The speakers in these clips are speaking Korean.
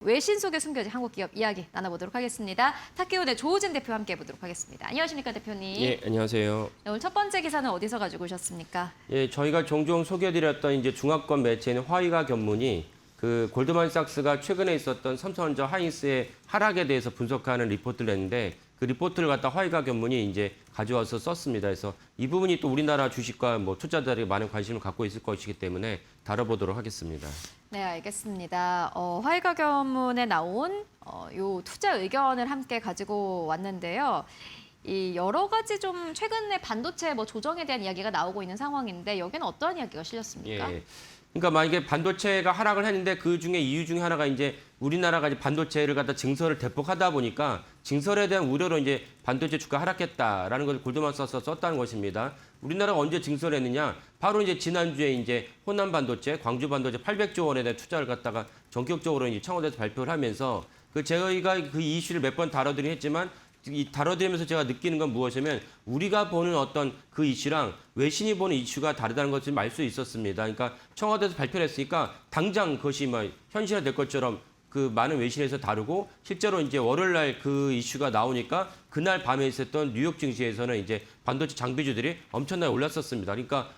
외신 속에 숨겨진 한국 기업 이야기 나눠보도록 하겠습니다. 타케오의 조우진 대표와 함께 해보도록 하겠습니다. 안녕하십니까, 대표님? 예, 안녕하세요. 네, 오늘 첫 번째 기사는 어디서 가지고 오셨습니까? 예, 저희가 종종 소개해드렸던 이제 중화권 매체인 화이가 견문이 그 골드만삭스가 최근에 있었던 삼성전자 하이닉스의 하락에 대해서 분석하는 리포트를 냈는데 그 리포트를 갖다 화이가 견문이 이제 가져와서 썼습니다. 그래서 이 부분이 또 우리나라 주식과 뭐 투자자들이 많은 관심을 갖고 있을 것이기 때문에 다뤄보도록 하겠습니다. 네, 알겠습니다. 화이가 견문에 나온 요 투자 의견을 함께 가지고 왔는데요. 이 여러 가지 좀 최근에 반도체 뭐 조정에 대한 이야기가 나오고 있는 상황인데 여기는 어떠한 이야기가 실렸습니까? 예. 그러니까 만약에 반도체가 하락을 했는데 그 중에 이유 중에 하나가 이제 우리나라가 이제 반도체를 갖다 증설을 대폭 하다 보니까 증설에 대한 우려로 이제 반도체 주가 하락했다라는 것을 골드만삭스가 썼다는 것입니다. 우리나라가 언제 증설했느냐? 바로 이제 지난주에 이제 호남 반도체, 광주 반도체 800조 원에 대한 투자를 갖다가 전격적으로 이제 청와대에서 발표를 하면서 그 저희가 그 이슈를 몇 번 다뤄드리긴 했지만 다뤄드리면서 제가 느끼는 건 무엇이냐면 우리가 보는 어떤 그 이슈랑 외신이 보는 이슈가 다르다는 것을 알 수 있었습니다. 그러니까 청와대에서 발표를 했으니까 당장 그것이 뭐 현실화될 것처럼 그 많은 외신에서 다루고 실제로 이제 월요일 날 그 이슈가 나오니까 그날 밤에 있었던 뉴욕 증시에서는 이제 반도체 장비주들이 엄청나게 올랐었습니다. 그러니까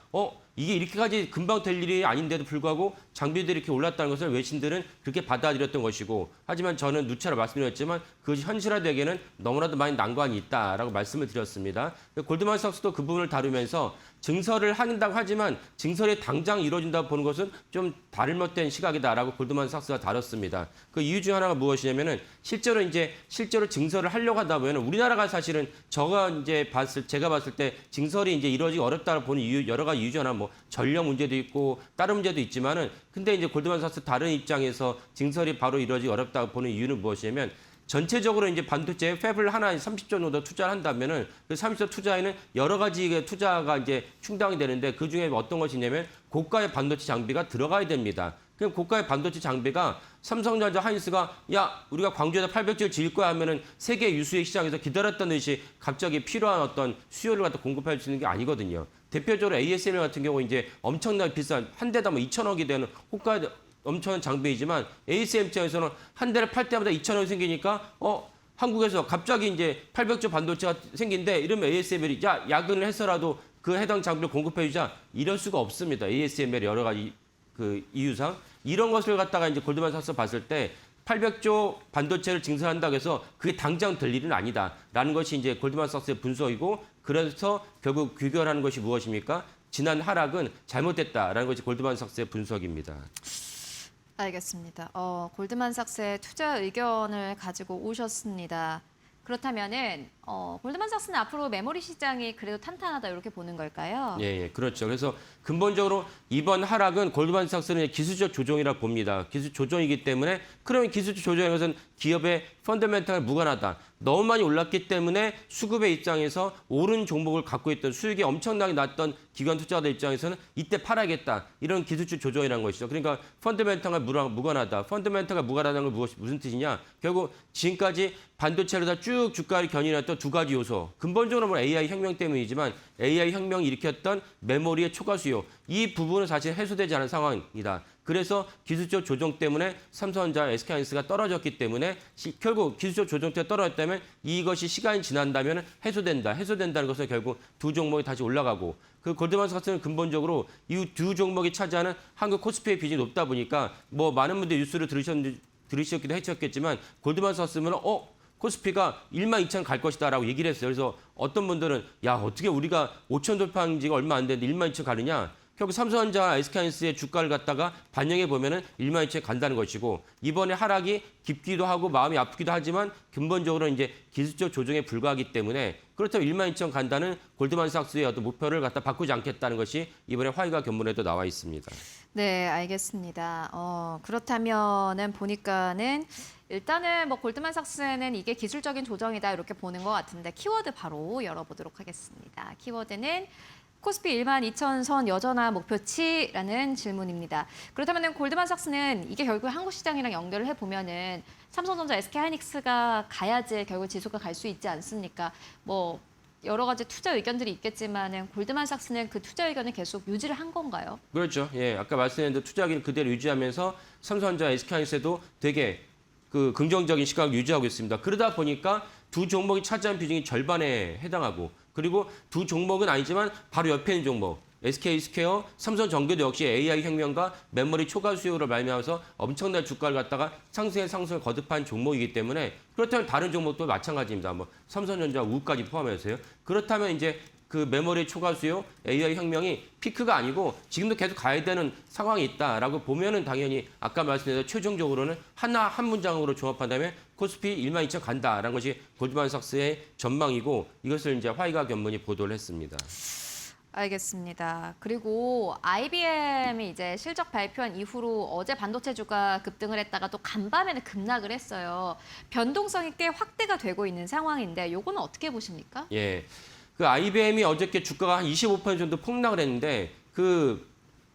이게 이렇게까지 금방 될 일이 아닌데도 불구하고 장비들이 이렇게 올랐다는 것을 외신들은 그렇게 받아들였던 것이고 하지만 저는 누차로 말씀드렸지만 그것이 현실화되기에는 너무나도 많이 난관이 있다라고 말씀을 드렸습니다. 골드만삭스도 그 부분을 다루면서 증설을 한다고 하지만 증설이 당장 이루어진다고 보는 것은 좀 다름못된 시각이다라고 골드만삭스가 다뤘습니다. 그 이유 중 하나가 무엇이냐면은 실제로 증설을 하려고 하다 보면 우리나라가 사실은 제가 봤을 때 증설이 이제 이루어지기 어렵다고 보는 이유 여러 가지 이유 중 하나 뭐 전력 문제도 있고 다른 문제도 있지만은 근데 이제 골드만삭스 다른 입장에서 증설이 바로 이루어지기 어렵다고 보는 이유는 무엇이냐면 전체적으로 이제 반도체 팹을 하나 30조 정도 투자를 한다면은 그 30조 투자에는 여러 가지 투자가 이제 충당이 되는데 그 중에 어떤 것이냐면 고가의 반도체 장비가 들어가야 됩니다. 그럼 고가의 반도체 장비가 삼성전자 하이닉스가 우리가 광주에다 800조를 지을 거야 하면은 세계 유수의 시장에서 기다렸던 듯이 갑자기 필요한 어떤 수요를 갖다 공급할 수 있는 게 아니거든요. 대표적으로 ASML 같은 경우 이제 엄청나게 비싼 한 대다 뭐 2천억이 되는 호가의 엄청난 장비이지만 ASM 입장에서는 한 대를 팔 때마다 2천억이 생기니까 한국에서 갑자기 이제 800조 반도체가 생긴데 이러면 ASML이 야근을 해서라도 그 해당 장비를 공급해 주자 이럴 수가 없습니다. ASML 여러 가지 그 이유상 이런 것을 갖다가 이제 골드만삭스 봤을 때 800조 반도체를 증설한다고 해서 그게 당장 될 일은 아니다라는 것이 이제 골드만삭스의 분석이고 그래서 결국 귀결하는 것이 무엇입니까? 지난 하락은 잘못됐다라는 것이 골드만삭스의 분석입니다. 알겠습니다. 골드만삭스의 투자 의견을 가지고 오셨습니다. 그렇다면은 골드만삭스는 앞으로 메모리 시장이 그래도 탄탄하다 이렇게 보는 걸까요? 예, 그렇죠. 그래서 근본적으로 이번 하락은 골드만삭스는 기술적 조정이라고 봅니다. 기술 조정이기 때문에 그러면 기술적 조정인 것은 기업의 펀더멘탈 무관하다. 너무 많이 올랐기 때문에 수급의 입장에서 오른 종목을 갖고 있던 수익이 엄청나게 났던 기관 투자자들 입장에서는 이때 팔아야겠다. 이런 기술적 조정이라는 것이죠. 그러니까 펀더멘탈과 무관하다. 펀더멘탈과 무관하다는 건 무슨 뜻이냐? 결국 지금까지 반도체를 다 쭉 주가를 견인했던 두 가지 요소. 근본적으로 보면 AI 혁명 때문이지만 AI 혁명이 일으켰던 메모리의 초과 수요. 이 부분은 사실 해소되지 않은 상황이다. 그래서 기술적 조정 때문에 삼성전자, SK하이닉스가 떨어졌기 때문에 결국 기술적 조정 때문에 떨어졌다면 이것이 시간이 지난다면 해소된다는 것은 결국 두 종목이 다시 올라가고 그 골드만삭스는 근본적으로 이 두 종목이 차지하는 한국 코스피의 비중이 높다 보니까 뭐 많은 분들이 뉴스를 들으셨기도 했었겠지만 골드만삭스면 코스피가 12,000 갈 것이다라고 얘기를 했어요. 그래서 어떤 분들은 어떻게 우리가 5천 돌파한 지가 얼마 안 됐는데 12,000 가느냐? 결국 삼성전자, SK하이닉스의 주가를 갖다가 반영해 보면은 12,000에 간다는 것이고 이번에 하락이 깊기도 하고 마음이 아프기도 하지만 근본적으로 이제 기술적 조정에 불과하기 때문에 그렇다면 12,000 간다는 골드만삭스의 어떤 목표를 갖다 바꾸지 않겠다는 것이 이번에 화이가 견문에도 나와 있습니다. 네, 알겠습니다. 그렇다면은 보니까는 일단은 뭐 골드만삭스는 이게 기술적인 조정이다 이렇게 보는 것 같은데 키워드 바로 열어보도록 하겠습니다. 키워드는 코스피 12,000선 여전한 목표치라는 질문입니다. 그렇다면 골드만삭스는 이게 결국 한국 시장이랑 연결을 해보면은 삼성전자, SK하이닉스가 가야지 결국 지수가 갈 수 있지 않습니까? 뭐 여러 가지 투자 의견들이 있겠지만은 골드만삭스는 그 투자 의견을 계속 유지를 한 건가요? 그렇죠. 예, 아까 말씀드린 투자 의견 그대로 유지하면서 삼성전자, SK하이닉스도 되게 그 긍정적인 시각을 유지하고 있습니다. 그러다 보니까 두 종목이 차지한 비중이 절반에 해당하고 그리고 두 종목은 아니지만 바로 옆에 있는 종목 SK스퀘어, 삼성전기도 역시 AI 혁명과 메모리 초과 수요를 말미암아서 엄청난 주가를 갖다가 상승을 거듭한 종목이기 때문에 그렇다면 다른 종목도 마찬가지입니다. 뭐 삼성전자, 우까지 포함해서요. 그렇다면 이제 그 메모리 초과 수요, AI 혁명이 피크가 아니고 지금도 계속 가야 되는 상황이 있다라고 보면은 당연히 아까 말씀드린 최종적으로는 한 문장으로 종합한다면 코스피 12,000 간다라는 것이 골드만삭스의 전망이고 이것을 이제 화이가 견문이 보도를 했습니다. 알겠습니다. 그리고 IBM이 이제 실적 발표한 이후로 어제 반도체주가 급등을 했다가 또 간밤에는 급락을 했어요. 변동성이 꽤 확대가 되고 있는 상황인데 요거는 어떻게 보십니까? 예. 그 IBM이 어저께 주가가 한 25% 정도 폭락을 했는데 그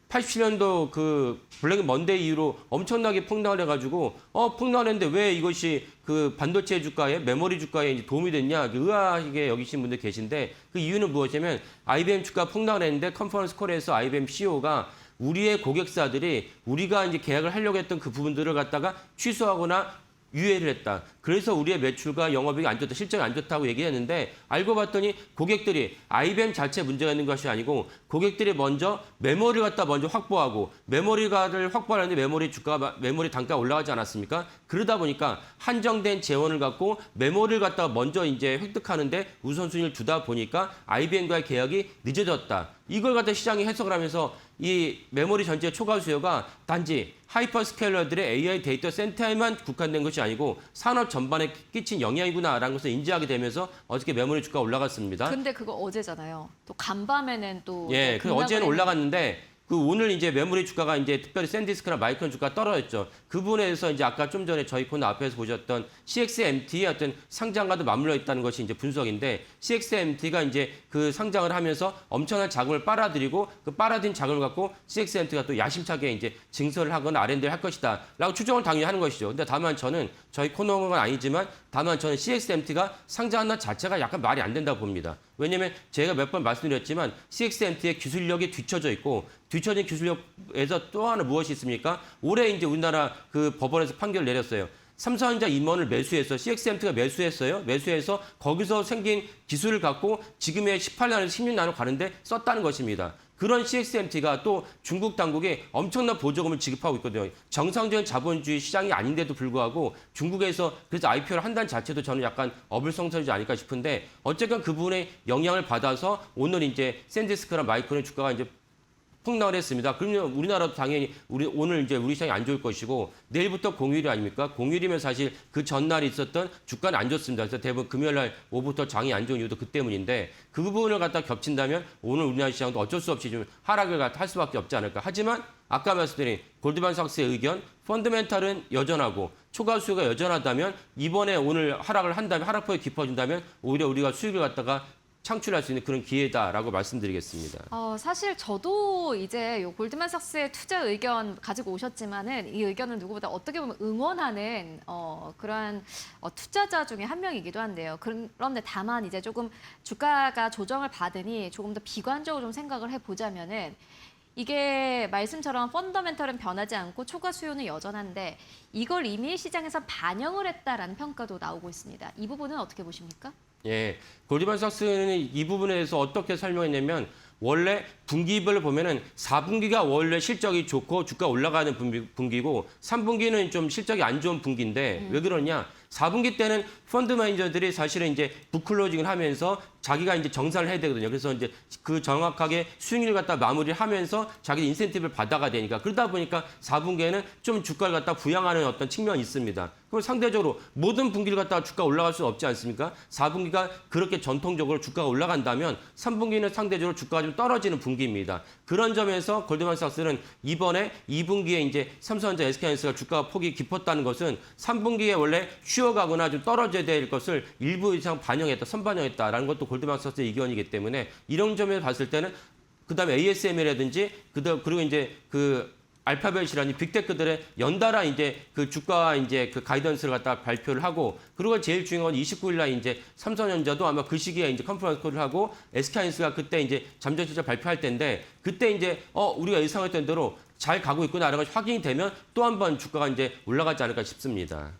87년도 그 블랙 먼데이 이후로 엄청나게 폭락을 해가지고 폭락을 했는데 왜 이것이 그 반도체 주가에 메모리 주가에 이제 도움이 됐냐 의아하게 여기신 분들 계신데 그 이유는 무엇이냐면 IBM 주가 폭락을 했는데 컨퍼런스 콜에서 IBM CEO가 우리의 고객사들이 우리가 이제 계약을 하려고 했던 그 부분들을 갖다가 취소하거나 유예를 했다. 그래서 우리의 매출과 영업이익이 안 좋다, 실적이 안 좋다고 얘기했는데 알고 봤더니 고객들이 IBM 자체 문제가 있는 것이 아니고 고객들이 먼저 메모리를 갖다 먼저 확보하고 메모리를 확보하는데 메모리 단가가 올라가지 않았습니까? 그러다 보니까 한정된 재원을 갖고 메모리를 갖다가 먼저 이제 획득하는데 우선순위를 두다 보니까 IBM과의 계약이 늦어졌다. 이걸 갖다 시장이 해석을 하면서 이 메모리 전체 초과 수요가 단지 하이퍼스케일러들의 AI 데이터 센터에만 국한된 것이 아니고 산업 전반에 끼친 영향이구나라는 것을 인지하게 되면서 어저께 메모리 주가가 올라갔습니다. 근데 그거 어제잖아요. 또 간밤에는 또 예, 그 어제는 올라갔는데 그 오늘 이제 메모리 주가가 이제 특별히 샌디스크나 마이크론 주가가 떨어졌죠. 그 부분에 대해서 이제 아까 좀 전에 저희 코너 앞에서 보셨던 CXMT의 어떤 상장과도 맞물려 있다는 것이 이제 분석인데 CXMT가 이제 그 상장을 하면서 엄청난 자금을 빨아들이고 그 빨아들인 자금을 갖고 CXMT가 또 야심차게 이제 증설을 하거나 R&D를 할 것이다라고 추정을 당연히 하는 것이죠. 근데 다만 저는 저희 코너가 아니지만 다만 저는 CXMT가 상장하는 자체가 약간 말이 안 된다고 봅니다. 왜냐하면 제가 몇 번 말씀드렸지만 CXMT의 기술력이 뒤처져 있고 뒤처진 기술력에서 또 하나 무엇이 있습니까? 올해 이제 우리나라 그 법원에서 판결을 내렸어요. 삼성전자 임원을 매수해서 CXMT가 매수했어요. 매수해서 거기서 생긴 기술을 갖고 지금의 18나노, 16나노 가는데 썼다는 것입니다. 그런 CXMT가 또 중국 당국에 엄청난 보조금을 지급하고 있거든요. 정상적인 자본주의 시장이 아닌데도 불구하고 중국에서 그래서 IPO를 한다는 자체도 저는 약간 어불성설이지 않을까 싶은데 어쨌건 그 부분에 영향을 받아서 오늘 이제 샌디스크랑 마이크론 주가가 이제 폭락을 했습니다. 그러면 우리나라도 당연히 오늘 이제 우리 시장이 안 좋을 것이고 내일부터 공휴일 아닙니까? 공휴일이면 사실 그 전날에 있었던 주가는 안 좋습니다. 그래서 대부분 금요일 날 오후부터 장이 안 좋은 이유도 그 때문인데 그 부분을 갖다 겹친다면 오늘 우리나라 시장도 어쩔 수 없이 좀 하락을 할 수밖에 없지 않을까. 하지만 아까 말씀드린 골드만삭스의 의견 펀더멘탈은 여전하고 초과 수요가 여전하다면 이번에 오늘 하락을 한다면 하락폭이 깊어진다면 오히려 우리가 수익을 갖다가 창출할 수 있는 그런 기회다라고 말씀드리겠습니다. 사실 저도 이제 요 골드만삭스의 투자 의견 가지고 오셨지만은 이 의견은 누구보다 어떻게 보면 응원하는 그러한 투자자 중에 한 명이기도 한데요. 그런데 다만 이제 조금 주가가 조정을 받으니 조금 더 비관적으로 좀 생각을 해보자면은 이게 말씀처럼 펀더멘털은 변하지 않고 초과 수요는 여전한데 이걸 이미 시장에서 반영을 했다라는 평가도 나오고 있습니다. 이 부분은 어떻게 보십니까? 예, 골드만삭스는 이 부분에 대해서 어떻게 설명했냐면 원래 분기별로 보면은 4분기가 원래 실적이 좋고 주가 올라가는 분기고 3분기는 좀 실적이 안 좋은 분기인데 왜 그러냐? 4분기 때는 펀드 매니저들이 사실은 이제 북클로징을 하면서 자기가 이제 정산을 해야 되거든요. 그래서 이제 그 정확하게 수익률을 갖다 마무리를 하면서 자기 인센티브를 받아가 되니까 그러다 보니까 4분기에는 좀 주가를 갖다 부양하는 어떤 측면이 있습니다. 그럼 상대적으로 모든 분기를 갖다가 주가 올라갈 수 없지 않습니까? 4분기가 그렇게 전통적으로 주가가 올라간다면 3분기는 상대적으로 주가가 좀 떨어지는 분기입니다. 그런 점에서 골드만삭스는 이번에 2분기에 이제 삼성전자, SK하이닉스가 주가 폭이 깊었다는 것은 3분기에 원래 쉬어가거나 좀 떨어져야 될 것을 일부 이상 반영했다, 선반영했다라는 것도 골드만삭스의 의견이기 때문에 이런 점에서 봤을 때는 그다음에 ASM이라든지 그리고 이제 그 알파벳이라는 빅테크들의 연달아 이제 그 주가 이제 그 가이던스를 갖다 발표를 하고 그리고 제일 중요한 건 29일 날 이제 삼성전자도 아마 그 시기에 이제 컨퍼런스 콜을 하고 SK하이닉스가 그때 이제 잠정 실적 발표할 때인데 그때 이제 우리가 예상했던 대로 잘 가고 있구나라는 것이 확인이 되면 또 한 번 주가가 이제 올라가지 않을까 싶습니다.